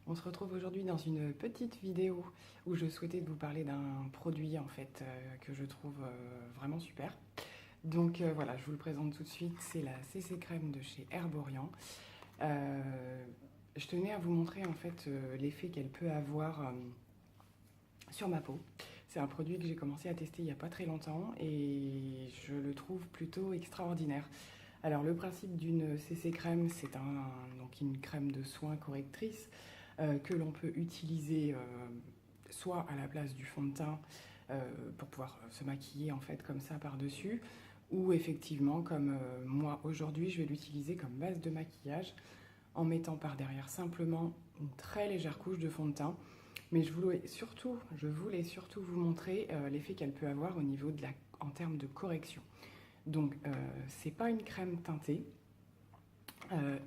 On se retrouve aujourd'hui dans une petite vidéo où je souhaitais vous parler d'un produit en fait que je trouve vraiment super. Donc voilà, je vous le présente tout de suite, c'est la CC Crème de chez Herborian. Je tenais à vous montrer en fait l'effet qu'elle peut avoir sur ma peau. C'est un produit que j'ai commencé à tester il n'y a pas très longtemps et je le trouve plutôt extraordinaire. Alors le principe d'une CC crème, c'est donc une crème de soin correctrice que l'on peut utiliser soit à la place du fond de teint pour pouvoir se maquiller en fait comme ça par-dessus, ou effectivement comme moi aujourd'hui je vais l'utiliser comme base de maquillage en mettant par derrière simplement une très légère couche de fond de teint. Mais je voulais surtout vous montrer l'effet qu'elle peut avoir au niveau en termes de correction. Donc, c'est pas une crème teintée.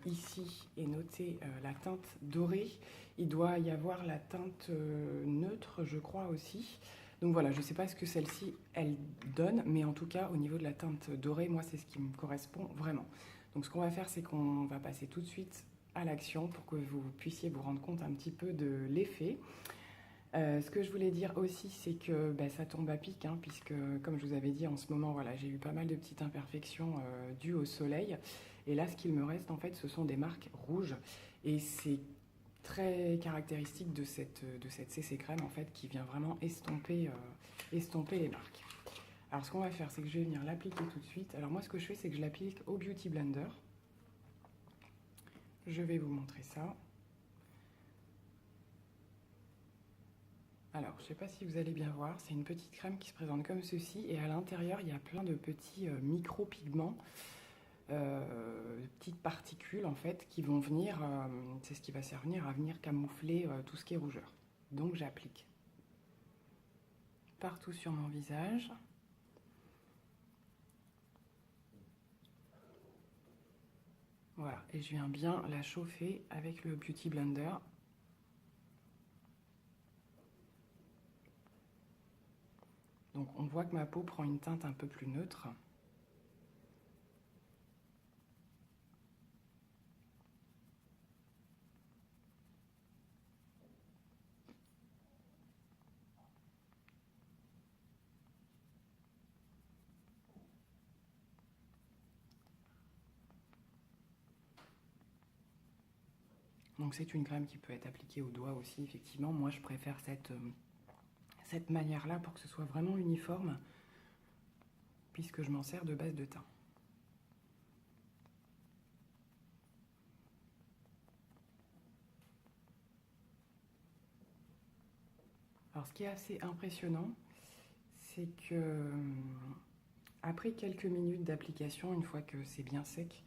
Ici est notée la teinte dorée. Il doit y avoir la teinte neutre, je crois aussi. Donc voilà, je ne sais pas ce que celle-ci, elle donne, mais en tout cas, au niveau de la teinte dorée, moi, c'est ce qui me correspond vraiment. Donc ce qu'on va faire, c'est qu'on va passer tout de suite à l'action pour que vous puissiez vous rendre compte un petit peu de l'effet. Ce que je voulais dire aussi, c'est que ça tombe à pic, hein, puisque comme je vous avais dit, en ce moment, voilà, j'ai eu pas mal de petites imperfections dues au soleil. Et là, ce qu'il me reste, en fait, ce sont des marques rouges. Et c'est très caractéristique de cette CC crème, en fait, qui vient vraiment estomper les marques. Alors, ce qu'on va faire, c'est que je vais venir l'appliquer tout de suite. Alors, moi, ce que je fais, c'est que je l'applique au Beauty Blender. Je vais vous montrer ça. Alors, je ne sais pas si vous allez bien voir, c'est une petite crème qui se présente comme ceci et à l'intérieur, il y a plein de petits micro-pigments, de petites particules en fait qui vont venir, c'est ce qui va servir à venir camoufler tout ce qui est rougeur. Donc j'applique partout sur mon visage. Voilà, et je viens bien la chauffer avec le Beauty Blender. Donc on voit que ma peau prend une teinte un peu plus neutre. Donc c'est une crème qui peut être appliquée au doigt aussi, effectivement. Moi je préfère cette manière-là pour que ce soit vraiment uniforme, puisque je m'en sers de base de teint. Alors ce qui est assez impressionnant, c'est que après quelques minutes d'application, une fois que c'est bien sec,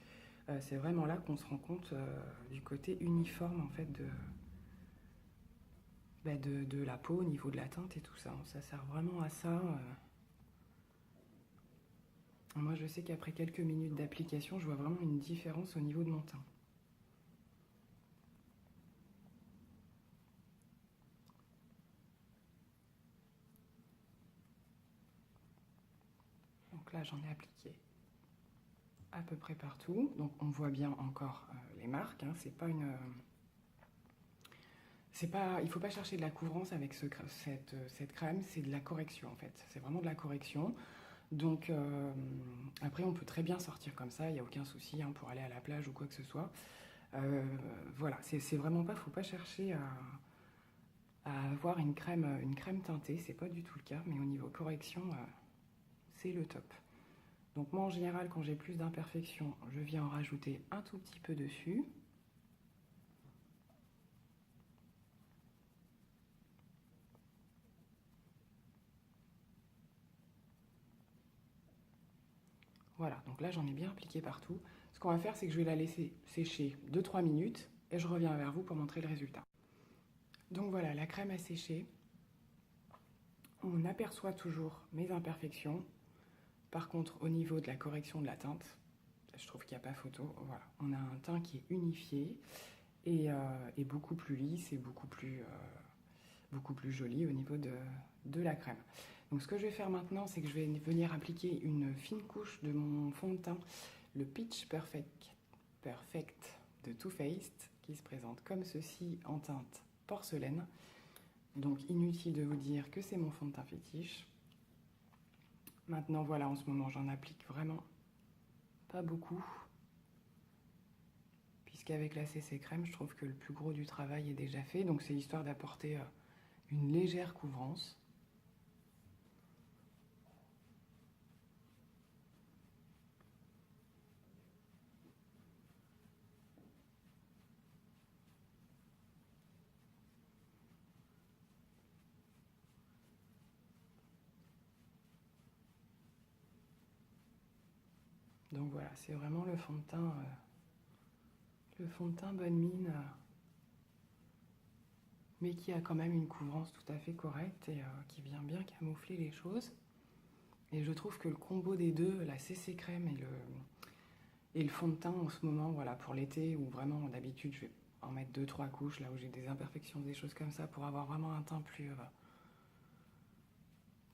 c'est vraiment là qu'on se rend compte du côté uniforme en fait de la peau au niveau de la teinte et tout ça. Ça sert vraiment à ça. Moi je sais qu'après quelques minutes d'application, je vois vraiment une différence au niveau de mon teint. Donc là j'en ai appliqué à peu près partout. Donc on voit bien encore les marques, hein. C'est pas une... il ne faut pas chercher de la couvrance avec cette crème, c'est de la correction en fait. C'est vraiment de la correction. Donc après on peut très bien sortir comme ça, il n'y a aucun souci hein, pour aller à la plage ou quoi que ce soit. Voilà, c'est vraiment pas, faut pas chercher à avoir une crème teintée, c'est pas du tout le cas, mais au niveau correction, c'est le top. Donc moi en général quand j'ai plus d'imperfections, je viens en rajouter un tout petit peu dessus. Voilà, donc là j'en ai bien appliqué partout. Ce qu'on va faire, c'est que je vais la laisser sécher 2-3 minutes et je reviens vers vous pour montrer le résultat. Donc voilà, la crème a séché. On aperçoit toujours mes imperfections. Par contre, au niveau de la correction de la teinte, je trouve qu'il n'y a pas photo. Voilà, on a un teint qui est unifié et beaucoup plus lisse et beaucoup plus joli au niveau de la crème. Donc ce que je vais faire maintenant, c'est que je vais venir appliquer une fine couche de mon fond de teint, le Peach Perfect de Too Faced. qui se présente comme ceci en teinte porcelaine. Donc inutile de vous dire que c'est mon fond de teint fétiche. Maintenant voilà, en ce moment j'en applique vraiment pas beaucoup. Puisqu'avec la CC Crème, je trouve que le plus gros du travail est déjà fait. Donc c'est histoire d'apporter une légère couvrance. Donc voilà, c'est vraiment le fond de teint bonne mine, mais qui a quand même une couvrance tout à fait correcte et qui vient bien camoufler les choses. Et je trouve que le combo des deux, la CC Crème et le fond de teint en ce moment, voilà, pour l'été, où vraiment d'habitude je vais en mettre 2-3 couches, là où j'ai des imperfections, des choses comme ça, pour avoir vraiment un teint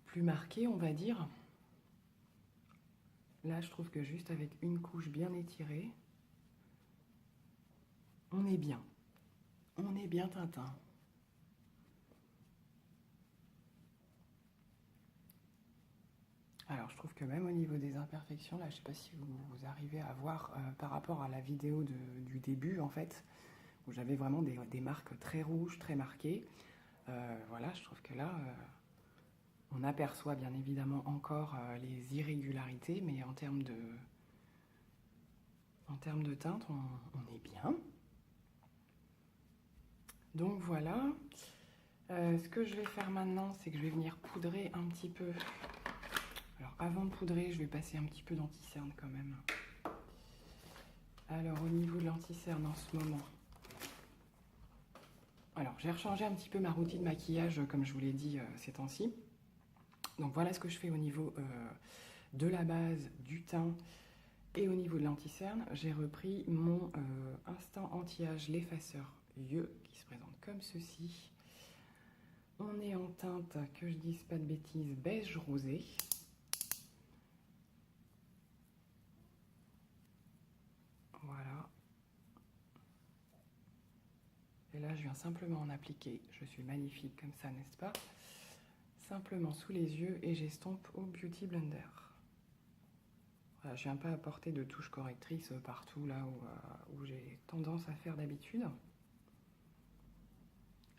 plus marqué, on va dire. Là, je trouve que juste avec une couche bien étirée, on est bien. On est bien Tintin. Alors, je trouve que même au niveau des imperfections, là, je sais pas si vous arrivez à voir par rapport à la vidéo du début, en fait, où j'avais vraiment des marques très rouges, très marquées. Voilà, je trouve que là, on aperçoit bien évidemment encore les irrégularités, mais en termes de teinte, on est bien. Donc voilà. Ce que je vais faire maintenant, c'est que je vais venir poudrer un petit peu. Alors avant de poudrer, je vais passer un petit peu d'anti-cerne quand même. Alors au niveau de l'anti-cerne en ce moment, alors j'ai rechangé un petit peu ma routine de maquillage comme je vous l'ai dit ces temps-ci. Donc voilà ce que je fais au niveau de la base, du teint et au niveau de l'anti-cerne. J'ai repris mon instant anti-âge l'effaceur yeux qui se présente comme ceci. On est en teinte, que je dise pas de bêtises, beige rosé. Voilà. Et là, je viens simplement en appliquer. Je suis magnifique comme ça, n'est-ce pas? Simplement sous les yeux et j'estompe au Beauty Blender. Voilà, je viens pas apporter de touches correctrices partout là où j'ai tendance à faire d'habitude.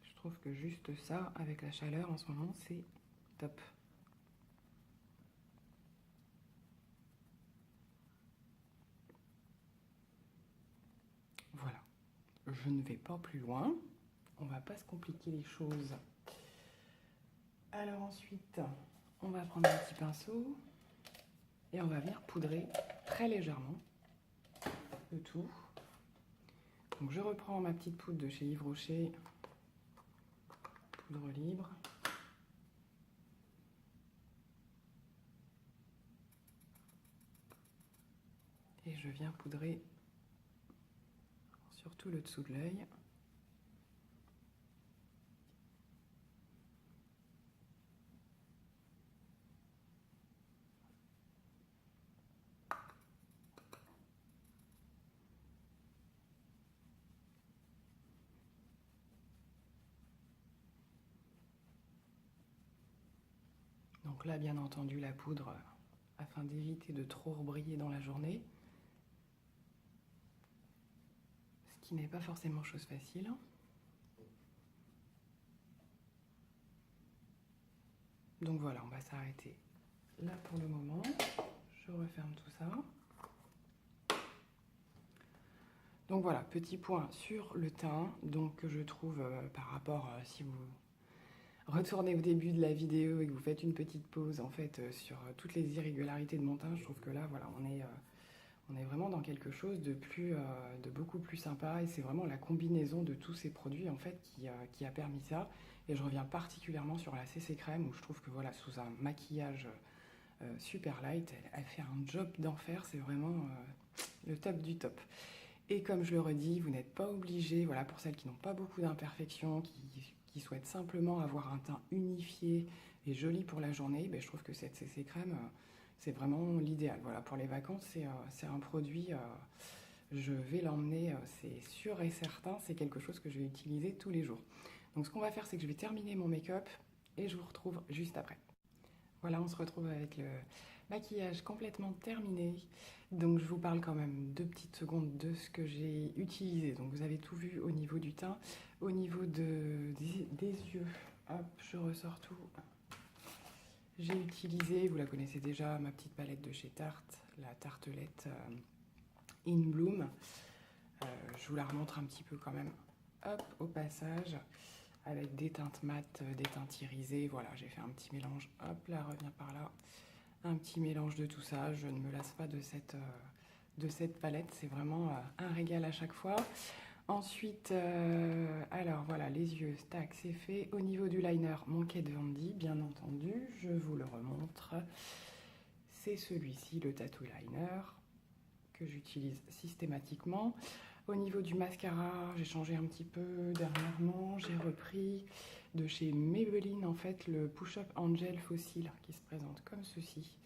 Je trouve que juste ça, avec la chaleur en ce moment, c'est top. Voilà. Je ne vais pas plus loin. On va pas se compliquer les choses. Alors ensuite, on va prendre un petit pinceau et on va venir poudrer très légèrement le tout. Donc je reprends ma petite poudre de chez Yves Rocher, poudre libre. Et je viens poudrer surtout le dessous de l'œil. Donc là, bien entendu, la poudre, afin d'éviter de trop briller dans la journée, ce qui n'est pas forcément chose facile. Donc voilà, on va s'arrêter là pour le moment. Je referme tout ça. Donc voilà, petit point sur le teint, donc je trouve par rapport, si vous retournez au début de la vidéo et que vous faites une petite pause en fait sur toutes les irrégularités de mon teint, je trouve que là, voilà, on est vraiment dans quelque chose de beaucoup plus sympa et c'est vraiment la combinaison de tous ces produits en fait qui a permis ça. Et je reviens particulièrement sur la CC Crème où je trouve que voilà, sous un maquillage super light, elle fait un job d'enfer, c'est vraiment le top du top. Et comme je le redis, vous n'êtes pas obligé, voilà, pour celles qui n'ont pas beaucoup d'imperfections, qui souhaitent simplement avoir un teint unifié et joli pour la journée, ben, je trouve que cette CC Crème, c'est vraiment l'idéal. Voilà, pour les vacances, c'est un produit je vais l'emmener, c'est sûr et certain, c'est quelque chose que je vais utiliser tous les jours. Donc ce qu'on va faire, c'est que je vais terminer mon make-up et je vous retrouve juste après. Voilà, on se retrouve avec le maquillage complètement terminé. Donc je vous parle quand même 2 petites secondes de ce que j'ai utilisé. Donc vous avez tout vu au niveau du teint, au niveau des yeux. Hop, je ressors tout. J'ai utilisé, vous la connaissez déjà, ma petite palette de chez Tarte, la tartelette In Bloom. Je vous la remontre un petit peu quand même, hop, au passage, avec des teintes mates, des teintes irisées. Voilà, j'ai fait un petit mélange, hop, là, reviens par là. Un petit mélange de tout ça. Je ne me lasse pas de cette palette. C'est vraiment un régal à chaque fois. Ensuite, alors voilà, les yeux, tac, c'est fait. Au niveau du liner, mon Kat Von D, bien entendu, je vous le remontre. C'est celui-ci, le Tattoo Liner, que j'utilise systématiquement. Au niveau du mascara, j'ai changé un petit peu dernièrement. J'ai repris de chez Maybelline, en fait, le Push-Up Angel Fossil, qui se présente comme ceci.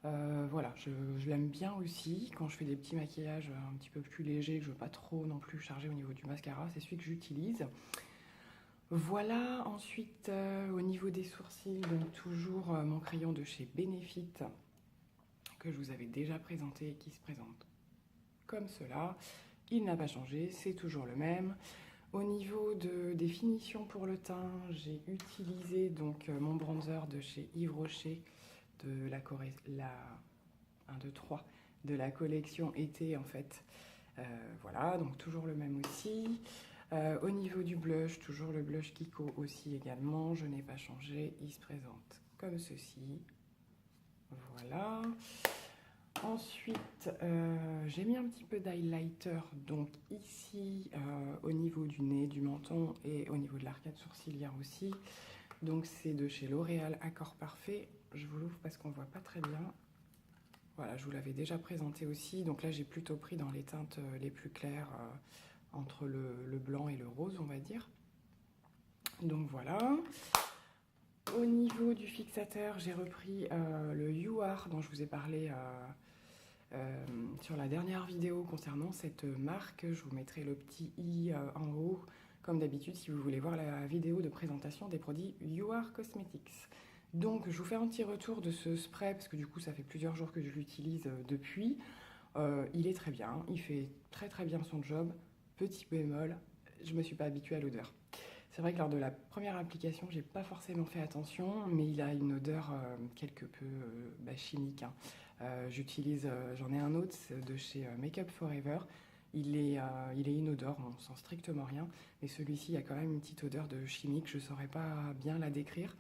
Voilà, je l'aime bien aussi. Quand je fais des petits maquillages un petit peu plus légers, que je veux pas trop non plus charger au niveau du mascara, c'est celui que j'utilise. Voilà, ensuite au niveau des sourcils, donc toujours mon crayon de chez Benefit, que je vous avais déjà présenté et qui se présente comme cela. Il n'a pas changé, c'est toujours le même. Au niveau des finitions pour le teint, j'ai utilisé donc mon bronzer de chez Yves Rocher, de la 1, 2, 3, de la collection été en fait. Voilà, donc toujours le même aussi. Au niveau du blush, toujours le blush Kiko aussi également, je n'ai pas changé, il se présente comme ceci. Voilà. Ensuite, j'ai mis un petit peu d'highlighter, donc ici au niveau du nez, du menton et au niveau de l'arcade sourcilière aussi. Donc c'est de chez L'Oréal Accord Parfait. Je vous l'ouvre parce qu'on ne voit pas très bien. Voilà, je vous l'avais déjà présenté aussi. Donc là, j'ai plutôt pris dans les teintes les plus claires, entre le blanc et le rose, on va dire. Donc voilà. Au niveau du fixateur, j'ai repris le You Are dont je vous ai parlé sur la dernière vidéo concernant cette marque. Je vous mettrai le petit i en haut, comme d'habitude, si vous voulez voir la vidéo de présentation des produits You Are Cosmetics. Donc, je vous fais un petit retour de ce spray, parce que du coup, ça fait plusieurs jours que je l'utilise depuis. Il est très bien, il fait très très bien son job. Petit bémol, je ne me suis pas habituée à l'odeur. C'est vrai que lors de la première application, j'ai pas forcément fait attention, mais il a une odeur quelque peu chimique, hein. J'en ai un autre de chez Makeup Forever. Il est inodore, on sent strictement rien. Mais celui-ci, il y a quand même une petite odeur de chimique, je ne saurais pas bien la décrire.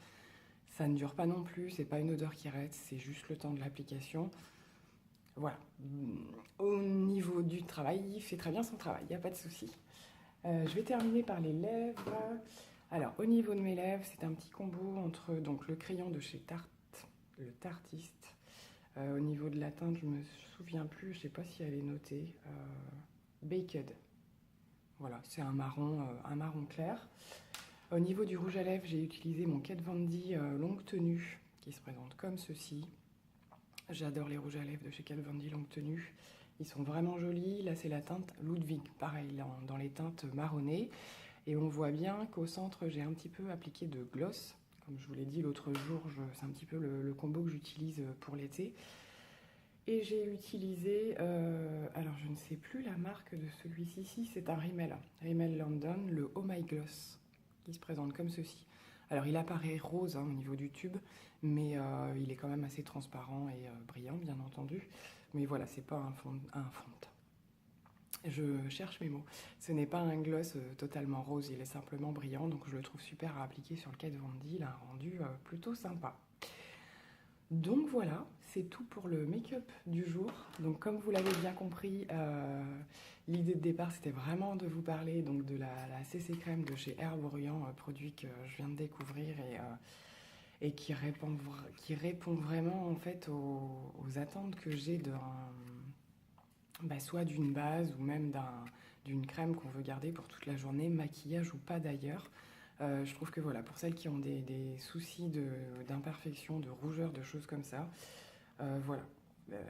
Ça ne dure pas non plus, c'est pas une odeur qui reste, c'est juste le temps de l'application. Voilà. Au niveau du travail, il fait très bien son travail, il n'y a pas de souci. Je vais terminer par les lèvres. Alors, au niveau de mes lèvres, c'est un petit combo entre donc, le crayon de chez Tarte, le Tartiste. Au niveau de la teinte, je me souviens plus, je ne sais pas si elle est notée. Baked. Voilà, c'est un marron clair. Au niveau du rouge à lèvres, j'ai utilisé mon Kat Von D longue tenue, qui se présente comme ceci. J'adore les rouges à lèvres de chez Kat Von D longue tenue. Ils sont vraiment jolis. Là, c'est la teinte Ludwig, pareil, dans les teintes marronnées. Et on voit bien qu'au centre, j'ai un petit peu appliqué de gloss. Comme je vous l'ai dit l'autre jour, c'est un petit peu le combo que j'utilise pour l'été. Et j'ai utilisé, alors je ne sais plus la marque de celui-ci, c'est un Rimmel London, le Oh My Gloss, qui se présente comme ceci. Alors il apparaît rose au niveau du tube, mais il est quand même assez transparent et brillant, bien entendu. Mais voilà, c'est pas un fond de teint. Je cherche mes mots. Ce n'est pas un gloss totalement rose, il est simplement brillant, donc je le trouve super à appliquer sur le Kat Von D. Il a un rendu plutôt sympa. Donc voilà, c'est tout pour le make-up du jour. Donc comme vous l'avez bien compris, l'idée de départ c'était vraiment de vous parler donc, de la CC crème de chez Herborian, produit que je viens de découvrir et qui répond vraiment en fait aux attentes que j'ai soit d'une base ou même d'une crème qu'on veut garder pour toute la journée, maquillage ou pas d'ailleurs. Je trouve que voilà, pour celles qui ont des soucis d'imperfection, de rougeur, de choses comme ça, voilà,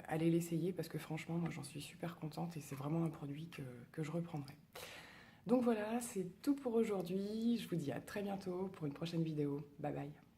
allez l'essayer parce que franchement, moi j'en suis super contente et c'est vraiment un produit que je reprendrai. Donc voilà, c'est tout pour aujourd'hui. Je vous dis à très bientôt pour une prochaine vidéo. Bye bye.